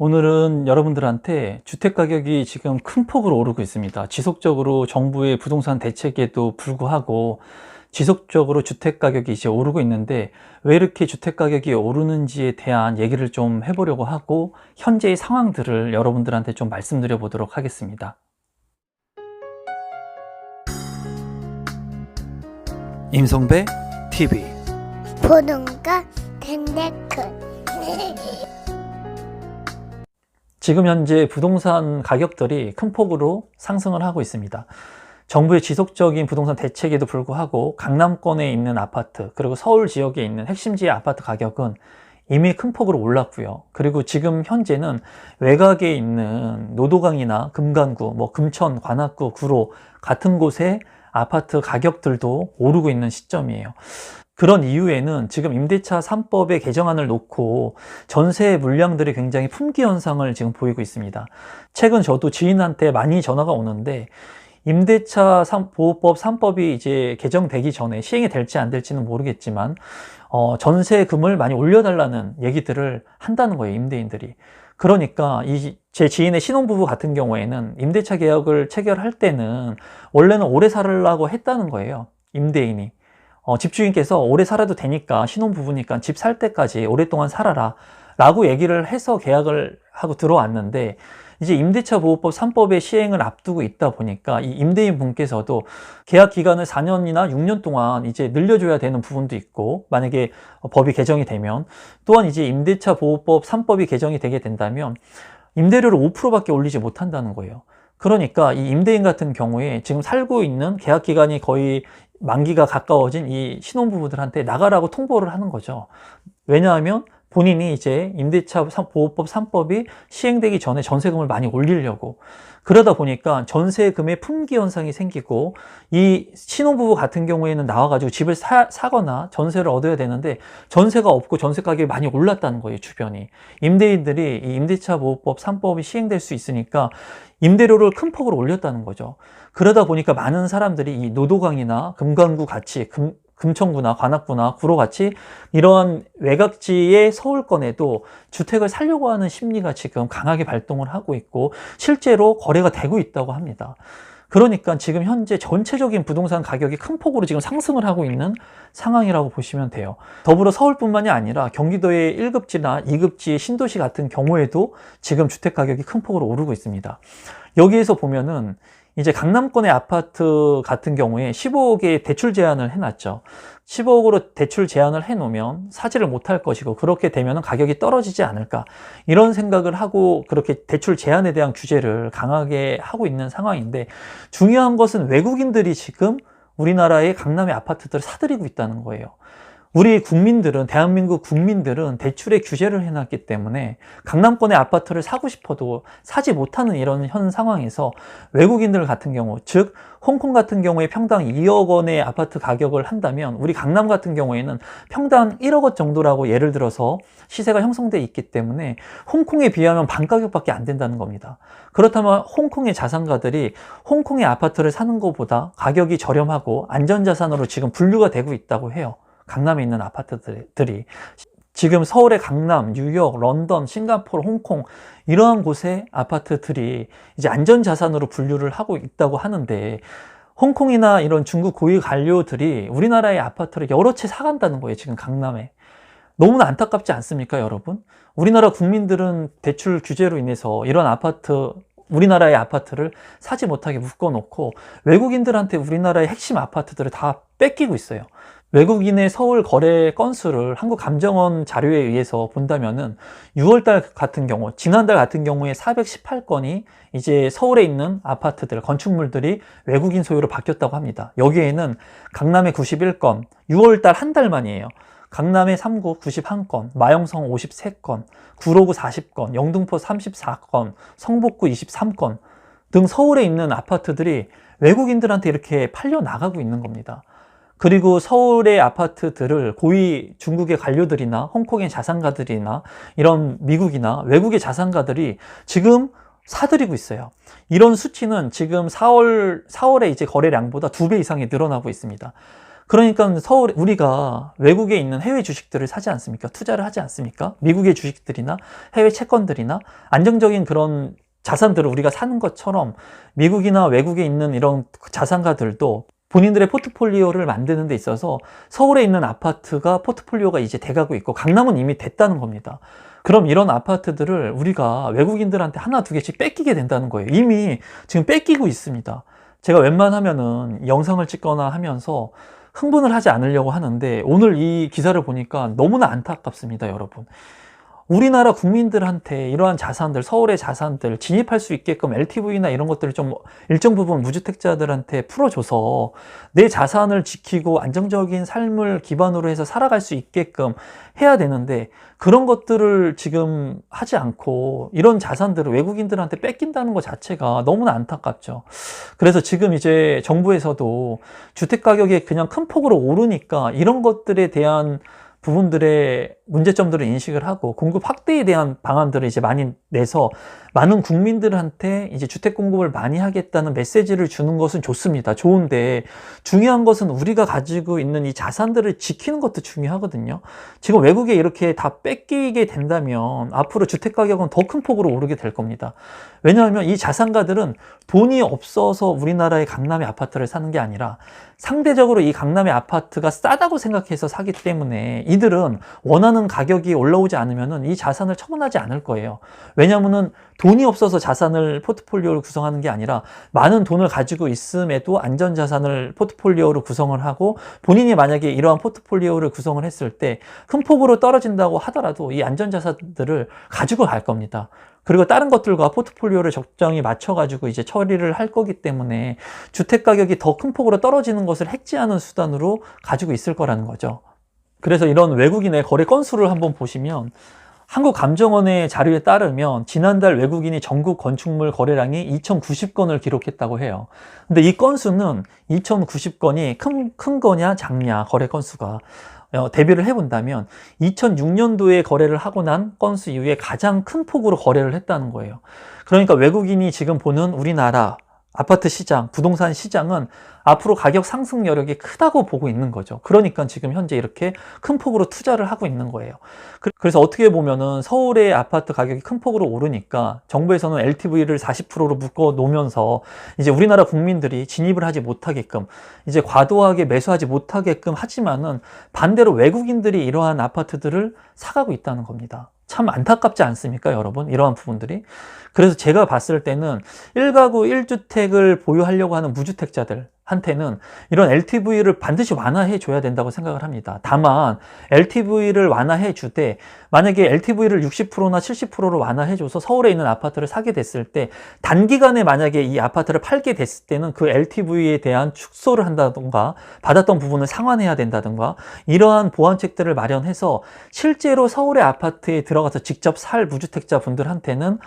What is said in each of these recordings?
오늘은 여러분들한테 주택가격이 지금 큰 폭으로 오르고 있습니다. 지속적으로 정부의 부동산 대책에도 불구하고 지속적으로 주택가격이 이제 오르고 있는데 왜 이렇게 주택가격이 오르는지에 대한 얘기를 좀 해보려고 하고 현재의 상황들을 여러분들한테 좀 말씀드려 보도록 하겠습니다. 임성배 TV 보동과 텐데크 지금 현재 부동산 가격들이 큰 폭으로 상승을 하고 있습니다. 정부의 지속적인 부동산 대책에도 불구하고 강남권에 있는 아파트 그리고 서울 지역에 있는 핵심지의 아파트 가격은 이미 큰 폭으로 올랐고요. 그리고 지금 현재는 외곽에 있는 노도강이나 금간구, 금천, 관악구, 구로 같은 곳의 아파트 가격들도 오르고 있는 시점이에요. 그런 이유에는 지금 임대차 3법의 개정안을 놓고 전세 물량들이 굉장히 품귀 현상을 지금 보이고 있습니다. 최근 저도 지인한테 많이 전화가 오는데 임대차 보호법 3법이 이제 개정되기 전에 시행이 될지 안 될지는 모르겠지만 전세금을 많이 올려달라는 얘기들을 한다는 거예요, 임대인들이. 그러니까 제 지인의 신혼부부 같은 경우에는 임대차 계약을 체결할 때는 원래는 오래 살으려고 했다는 거예요, 임대인이. 집주인께서 오래 살아도 되니까 신혼부부니까 집 살 때까지 오랫동안 살아라 라고 얘기를 해서 계약을 하고 들어왔는데 이제 임대차 보호법 3법의 시행을 앞두고 있다 보니까 이 임대인 분께서도 계약 기간을 4년이나 6년 동안 이제 늘려줘야 되는 부분도 있고, 만약에 법이 개정이 되면 또한 이제 임대차 보호법 3법이 개정이 되게 된다면 임대료를 5%밖에 올리지 못한다는 거예요. 그러니까 이 임대인 같은 경우에 지금 살고 있는 계약 기간이 거의 만기가 가까워진 이 신혼부부들한테 나가라고 통보를 하는 거죠. 왜냐하면 본인이 이제 임대차 보호법 3법이 시행되기 전에 전세금을 많이 올리려고, 그러다 보니까 전세금의 품귀 현상이 생기고, 이 신혼부부 같은 경우에는 나와가지고 집을 사거나 전세를 얻어야 되는데 전세가 없고 전세 가격이 많이 올랐다는 거예요, 주변이. 임대인들이 이 임대차 보호법 3법이 시행될 수 있으니까 임대료를 큰 폭으로 올렸다는 거죠. 그러다 보니까 많은 사람들이 이 노도강이나 금간구 같이 금천구나 관악구나 구로 같이 이러한 외곽지의 서울권에도 주택을 살려고 하는 심리가 지금 강하게 발동을 하고 있고 실제로 거래가 되고 있다고 합니다. 그러니까 지금 현재 전체적인 부동산 가격이 큰 폭으로 지금 상승을 하고 있는 상황이라고 보시면 돼요. 더불어 서울뿐만이 아니라 경기도의 1급지나 2급지 신도시 같은 경우에도 지금 주택 가격이 큰 폭으로 오르고 있습니다. 여기에서 보면은 이제 강남권의 아파트 같은 경우에 15억의 대출 제한을 해놨죠. 15억으로 대출 제한을 해놓으면 사지를 못할 것이고 그렇게 되면 가격이 떨어지지 않을까, 이런 생각을 하고 그렇게 대출 제한에 대한 규제를 강하게 하고 있는 상황인데, 중요한 것은 외국인들이 지금 우리나라의 강남의 아파트들을 사들이고 있다는 거예요. 우리 국민들은, 대한민국 국민들은 대출에 규제를 해놨기 때문에 강남권의 아파트를 사고 싶어도 사지 못하는 이런 현 상황에서 외국인들 같은 경우, 즉 홍콩 같은 경우에 평당 2억 원의 아파트 가격을 한다면 우리 강남 같은 경우에는 평당 1억 원 정도라고 예를 들어서 시세가 형성돼 있기 때문에 홍콩에 비하면 반 가격밖에 안 된다는 겁니다. 그렇다면 홍콩의 자산가들이 홍콩의 아파트를 사는 것보다 가격이 저렴하고 안전자산으로 지금 분류가 되고 있다고 해요. 강남에 있는 아파트들이 지금 서울의 강남, 뉴욕, 런던, 싱가포르, 홍콩 이러한 곳의 아파트들이 이제 안전자산으로 분류를 하고 있다고 하는데, 홍콩이나 이런 중국 고위 관료들이 우리나라의 아파트를 여러 채 사간다는 거예요, 지금 강남에. 너무나 안타깝지 않습니까, 여러분? 우리나라 국민들은 대출 규제로 인해서 이런 우리나라의 아파트를 사지 못하게 묶어놓고 외국인들한테 우리나라의 핵심 아파트들을 다 뺏기고 있어요. 외국인의 서울 거래 건수를 한국감정원 자료에 의해서 본다면은 6월달 같은 경우, 지난달 같은 경우에 418건이 이제 서울에 있는 아파트들, 건축물들이 외국인 소유로 바뀌었다고 합니다. 여기에는 강남에 91건, 6월달 한 달 만이에요. 강남의 3구 91건, 마영성 53건, 구로구 40건, 영등포 34건, 성북구 23건 등 서울에 있는 아파트들이 외국인들한테 이렇게 팔려 나가고 있는 겁니다. 그리고 서울의 아파트들을 고위 중국의 관료들이나 홍콩의 자산가들이나 이런 미국이나 외국의 자산가들이 지금 사들이고 있어요. 이런 수치는 지금 4월에 이제 거래량보다 2배 이상이 늘어나고 있습니다. 그러니까 우리가 외국에 있는 해외 주식들을 사지 않습니까? 투자를 하지 않습니까? 미국의 주식들이나 해외 채권들이나 안정적인 그런 자산들을 우리가 사는 것처럼 미국이나 외국에 있는 이런 자산가들도 본인들의 포트폴리오를 만드는 데 있어서 서울에 있는 아파트가 포트폴리오가 이제 돼가고 있고 강남은 이미 됐다는 겁니다. 그럼 이런 아파트들을 우리가 외국인들한테 하나 두 개씩 뺏기게 된다는 거예요. 이미 지금 뺏기고 있습니다. 제가 웬만하면은 영상을 찍거나 하면서 흥분을 하지 않으려고 하는데 오늘 이 기사를 보니까 너무나 안타깝습니다, 여러분. 우리나라 국민들한테 이러한 자산들, 서울의 자산들 진입할 수 있게끔 LTV나 이런 것들을 좀 일정 부분 무주택자들한테 풀어줘서 내 자산을 지키고 안정적인 삶을 기반으로 해서 살아갈 수 있게끔 해야 되는데 그런 것들을 지금 하지 않고 이런 자산들을 외국인들한테 뺏긴다는 것 자체가 너무나 안타깝죠. 그래서 지금 이제 정부에서도 주택 가격이 그냥 큰 폭으로 오르니까 이런 것들에 대한 부분들의 문제점들을 인식을 하고 공급 확대에 대한 방안들을 이제 많이 내서 많은 국민들한테 이제 주택 공급을 많이 하겠다는 메시지를 주는 것은 좋습니다. 좋은데 중요한 것은 우리가 가지고 있는 이 자산들을 지키는 것도 중요하거든요. 지금 외국에 이렇게 다 뺏기게 된다면 앞으로 주택 가격은 더 큰 폭으로 오르게 될 겁니다. 왜냐하면 이 자산가들은 돈이 없어서 우리나라의 강남의 아파트를 사는 게 아니라 상대적으로 이 강남의 아파트가 싸다고 생각해서 사기 때문에 이들은 원하는 가격이 올라오지 않으면 이 자산을 처분하지 않을 거예요. 왜냐하면 돈이 없어서 자산을 포트폴리오를 구성하는 게 아니라 많은 돈을 가지고 있음에도 안전자산을 포트폴리오로 구성을 하고 본인이 만약에 이러한 포트폴리오를 구성을 했을 때 큰 폭으로 떨어진다고 하더라도 이 안전자산들을 가지고 갈 겁니다. 그리고 다른 것들과 포트폴리오를 적정히 맞춰가지고 이제 처리를 할 거기 때문에 주택 가격이 더 큰 폭으로 떨어지는 것을 해지하는 수단으로 가지고 있을 거라는 거죠. 그래서 이런 외국인의 거래 건수를 한번 보시면 한국감정원의 자료에 따르면 지난달 외국인이 전국 건축물 거래량이 2,090건을 기록했다고 해요. 근데 이 건수는 2,090건이 큰 거냐 작냐 거래 건수가 대비를 해본다면 2006년도에 거래를 하고 난 건수 이후에 가장 큰 폭으로 거래를 했다는 거예요. 그러니까 외국인이 지금 보는 우리나라 아파트 시장, 부동산 시장은 앞으로 가격 상승 여력이 크다고 보고 있는 거죠. 그러니까 지금 현재 이렇게 큰 폭으로 투자를 하고 있는 거예요. 그래서 어떻게 보면은 서울의 아파트 가격이 큰 폭으로 오르니까 정부에서는 LTV를 40%로 묶어 놓으면서 이제 우리나라 국민들이 진입을 하지 못하게끔 이제 과도하게 매수하지 못하게끔 하지만은 반대로 외국인들이 이러한 아파트들을 사가고 있다는 겁니다. 참 안타깝지 않습니까, 여러분? 이러한 부분들이. 그래서 제가 봤을 때는 1가구 1주택을 보유하려고 하는 무주택자들한테는 이런 LTV를 반드시 완화해 줘야 된다고 생각을 합니다. 다만 LTV를 완화해 주되 만약에 LTV를 60%나 70%로 완화해 줘서 서울에 있는 아파트를 사게 됐을 때 단기간에 만약에 이 아파트를 팔게 됐을 때는 그 LTV에 대한 축소를 한다던가 받았던 부분을 상환해야 된다던가 이러한 보완책들을 마련해서 실제로 서울의 아파트에 들어가서 직접 살 무주택자 분들한테는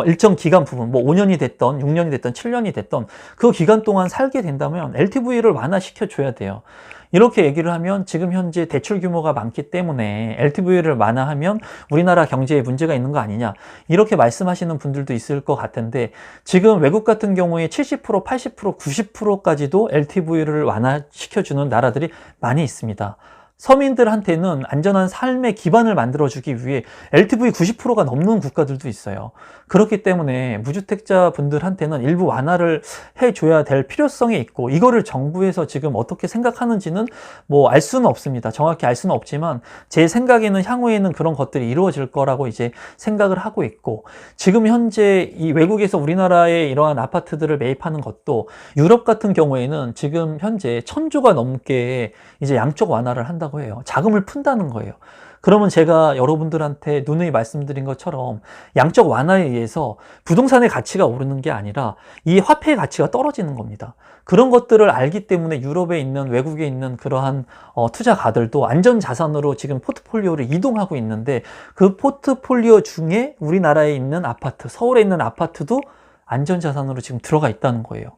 일정 기간 부분, 뭐 5년이 됐던 6년이 됐던 7년이 됐던 그 기간 동안 살게 된다면 LTV를 완화시켜 줘야 돼요. 이렇게 얘기를 하면 지금 현재 대출 규모가 많기 때문에 LTV를 완화하면 우리나라 경제에 문제가 있는 거 아니냐 이렇게 말씀하시는 분들도 있을 것 같은데 지금 외국 같은 경우에 70%, 80%, 90%까지도 LTV를 완화시켜주는 나라들이 많이 있습니다. 서민들한테는 안전한 삶의 기반을 만들어주기 위해 LTV 90%가 넘는 국가들도 있어요. 그렇기 때문에 무주택자 분들한테는 일부 완화를 해줘야 될 필요성이 있고 이거를 정부에서 지금 어떻게 생각하는지는 뭐 알 수는 없습니다. 정확히 알 수는 없지만 제 생각에는 향후에는 그런 것들이 이루어질 거라고 이제 생각을 하고 있고 지금 현재 이 외국에서 우리나라에 이러한 아파트들을 매입하는 것도 유럽 같은 경우에는 지금 현재 1,000조가 넘게 이제 양쪽 완화를 한다고 해요. 자금을 푼다는 거예요. 그러면 제가 여러분들한테 누누이 말씀드린 것처럼 양적 완화에 의해서 부동산의 가치가 오르는 게 아니라 이 화폐의 가치가 떨어지는 겁니다. 그런 것들을 알기 때문에 유럽에 있는 외국에 있는 그러한 투자가들도 안전자산으로 지금 포트폴리오를 이동하고 있는데 그 포트폴리오 중에 우리나라에 있는 아파트, 서울에 있는 아파트도 안전자산으로 지금 들어가 있다는 거예요.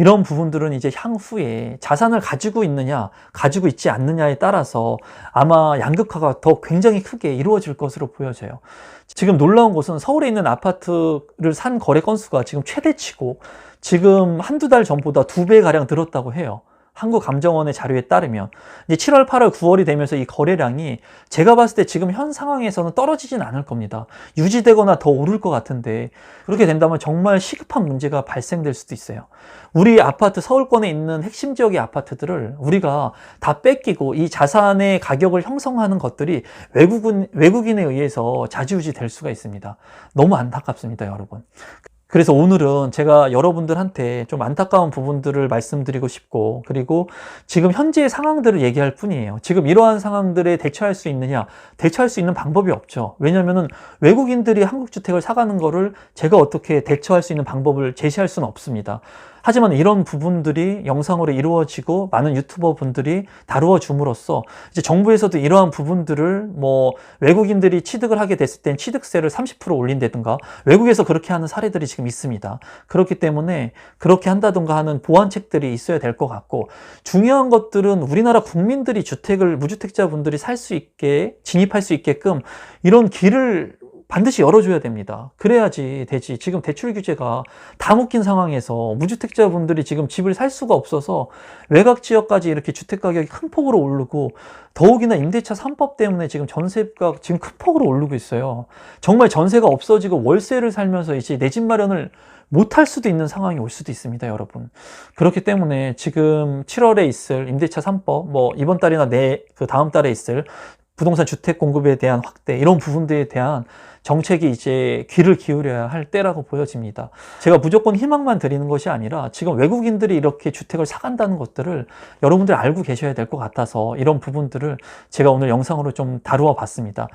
이런 부분들은 이제 향후에 자산을 가지고 있느냐, 가지고 있지 않느냐에 따라서 아마 양극화가 더 굉장히 크게 이루어질 것으로 보여져요. 지금 놀라운 것은 서울에 있는 아파트를 산 거래 건수가 지금 최대치고 지금 한두 달 전보다 2배가량 늘었다고 해요. 한국감정원의 자료에 따르면 이제 7월, 8월, 9월이 되면서 이 거래량이 제가 봤을 때 지금 현 상황에서는 떨어지진 않을 겁니다. 유지되거나 더 오를 것 같은데, 그렇게 된다면 정말 시급한 문제가 발생될 수도 있어요. 우리 아파트, 서울권에 있는 핵심 지역의 아파트들을 우리가 다 뺏기고 이 자산의 가격을 형성하는 것들이 외국인에 의해서 좌지우지 될 수가 있습니다. 너무 안타깝습니다, 여러분. 그래서 오늘은 제가 여러분들한테 좀 안타까운 부분들을 말씀드리고 싶고, 그리고 지금 현재의 상황들을 얘기할 뿐이에요. 지금 이러한 상황들에 대처할 수 있느냐? 대처할 수 있는 방법이 없죠. 왜냐면은 외국인들이 한국 주택을 사가는 거를 제가 어떻게 대처할 수 있는 방법을 제시할 수는 없습니다. 하지만 이런 부분들이 영상으로 이루어지고 많은 유튜버 분들이 다루어 줌으로써 이제 정부에서도 이러한 부분들을 뭐 외국인들이 취득을 하게 됐을 땐 취득세를 30% 올린다든가, 외국에서 그렇게 하는 사례들이 지금 있습니다. 그렇기 때문에 그렇게 한다든가 하는 보완책들이 있어야 될 것 같고, 중요한 것들은 우리나라 국민들이 주택을, 무주택자분들이 살 수 있게, 진입할 수 있게끔 이런 길을 반드시 열어줘야 됩니다. 그래야지 되지. 지금 대출 규제가 다 묶인 상황에서 무주택자분들이 지금 집을 살 수가 없어서 외곽 지역까지 이렇게 주택 가격이 큰 폭으로 오르고, 더욱이나 임대차 3법 때문에 지금 전세가 지금 큰 폭으로 오르고 있어요. 정말 전세가 없어지고 월세를 살면서 이제 내 집 마련을 못할 수도 있는 상황이 올 수도 있습니다, 여러분. 그렇기 때문에 지금 7월에 있을 임대차 3법, 뭐 이번 달이나 그 다음 달에 있을 부동산 주택 공급에 대한 확대, 이런 부분들에 대한 정책이 이제 귀를 기울여야 할 때라고 보여집니다. 제가 무조건 희망만 드리는 것이 아니라 지금 외국인들이 이렇게 주택을 사간다는 것들을 여러분들이 알고 계셔야 될 것 같아서 이런 부분들을 제가 오늘 영상으로 좀 다루어 봤습니다.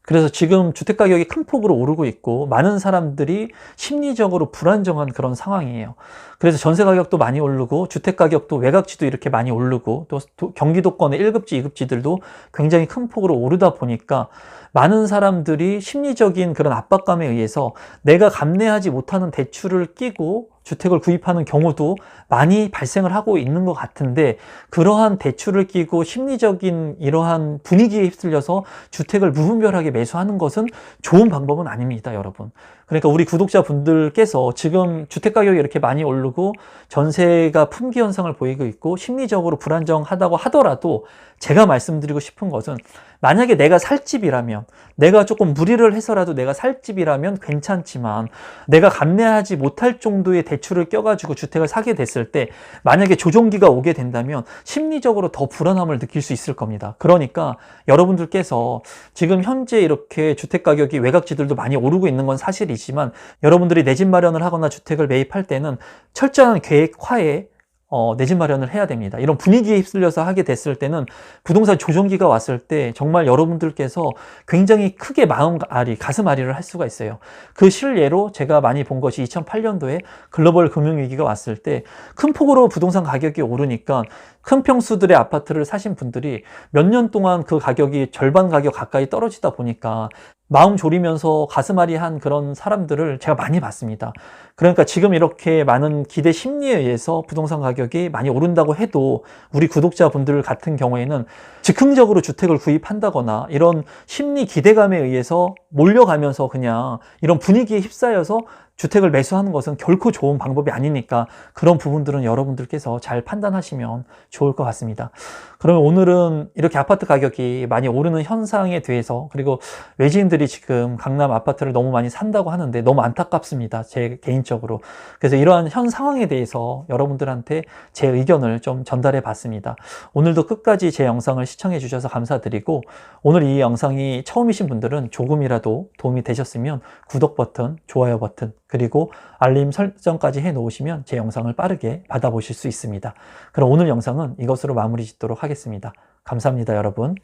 그래서 지금 주택 가격이 큰 폭으로 오르고 있고 많은 사람들이 심리적으로 불안정한 그런 상황이에요. 그래서 전세 가격도 많이 오르고 주택 가격도 외곽지도 이렇게 많이 오르고 또 경기도권의 1급지, 2급지들도 굉장히 큰 폭으로 오르다 보니까 많은 사람들이 심리적인 그런 압박감에 의해서 내가 감내하지 못하는 대출을 끼고 주택을 구입하는 경우도 많이 발생을 하고 있는 것 같은데, 그러한 대출을 끼고 심리적인 이러한 분위기에 휩쓸려서 주택을 무분별하게 매수하는 것은 좋은 방법은 아닙니다, 여러분. 그러니까 우리 구독자분들께서 지금 주택 가격이 이렇게 많이 오르고 전세가 품귀 현상을 보이고 있고 심리적으로 불안정하다고 하더라도 제가 말씀드리고 싶은 것은, 만약에 내가 살 집이라면, 내가 조금 무리를 해서라도 내가 살 집이라면 괜찮지만, 내가 감내하지 못할 정도의 대출을 껴가지고 주택을 사게 됐을 때 만약에 조정기가 오게 된다면 심리적으로 더 불안함을 느낄 수 있을 겁니다. 그러니까 여러분들께서 지금 현재 이렇게 주택 가격이 외곽지들도 많이 오르고 있는 건 사실이지만, 여러분들이 내 집 마련을 하거나 주택을 매입할 때는 철저한 계획화에 내 집 마련을 해야 됩니다. 이런 분위기에 휩쓸려서 하게 됐을 때는 부동산 조정기가 왔을 때 정말 여러분들께서 굉장히 크게 가슴 아리를 할 수가 있어요. 그 실례로 제가 많이 본 것이 2008년도에 글로벌 금융위기가 왔을 때 큰 폭으로 부동산 가격이 오르니까 큰 평수들의 아파트를 사신 분들이 몇 년 동안 그 가격이 절반 가격 가까이 떨어지다 보니까 마음 졸이면서 가슴앓이한 그런 사람들을 제가 많이 봤습니다. 그러니까 지금 이렇게 많은 기대 심리에 의해서 부동산 가격이 많이 오른다고 해도 우리 구독자분들 같은 경우에는 즉흥적으로 주택을 구입한다거나 이런 심리 기대감에 의해서 몰려가면서 그냥 이런 분위기에 휩싸여서 주택을 매수하는 것은 결코 좋은 방법이 아니니까 그런 부분들은 여러분들께서 잘 판단하시면 좋을 것 같습니다. 그러면 오늘은 이렇게 아파트 가격이 많이 오르는 현상에 대해서, 그리고 외지인들이 지금 강남 아파트를 너무 많이 산다고 하는데 너무 안타깝습니다, 제 개인적으로. 그래서 이러한 현 상황에 대해서 여러분들한테 제 의견을 좀 전달해 봤습니다. 오늘도 끝까지 제 영상을 시청해 주셔서 감사드리고, 오늘 이 영상이 처음이신 분들은 조금이라도 도움이 되셨으면 구독 버튼, 좋아요 버튼, 그리고 알림 설정까지 해 놓으시면 제 영상을 빠르게 받아보실 수 있습니다. 그럼 오늘 영상은 이것으로 마무리 짓도록 하겠습니다. 감사합니다, 여러분.